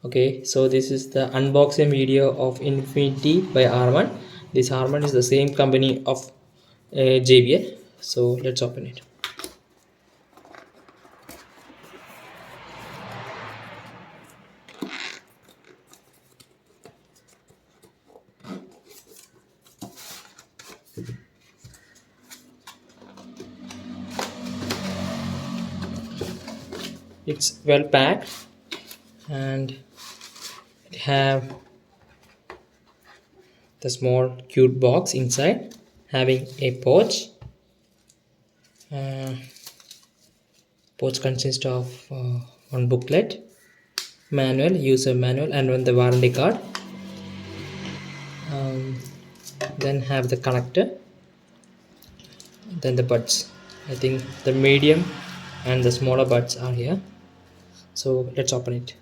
Okay, so this is the unboxing video of Infinity by HARMAN. This HARMAN is the same company of JBL. So let's open it. It's well packed and it have the small cute box inside having a pouch. Uh, Pouch consists of one booklet, manual, user manual, and one the warranty card. Um, then have the connector, then the buds. I think the medium and the smaller buds are here. So let's open it.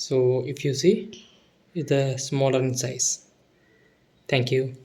So if you see, it's the smaller in size. Thank you.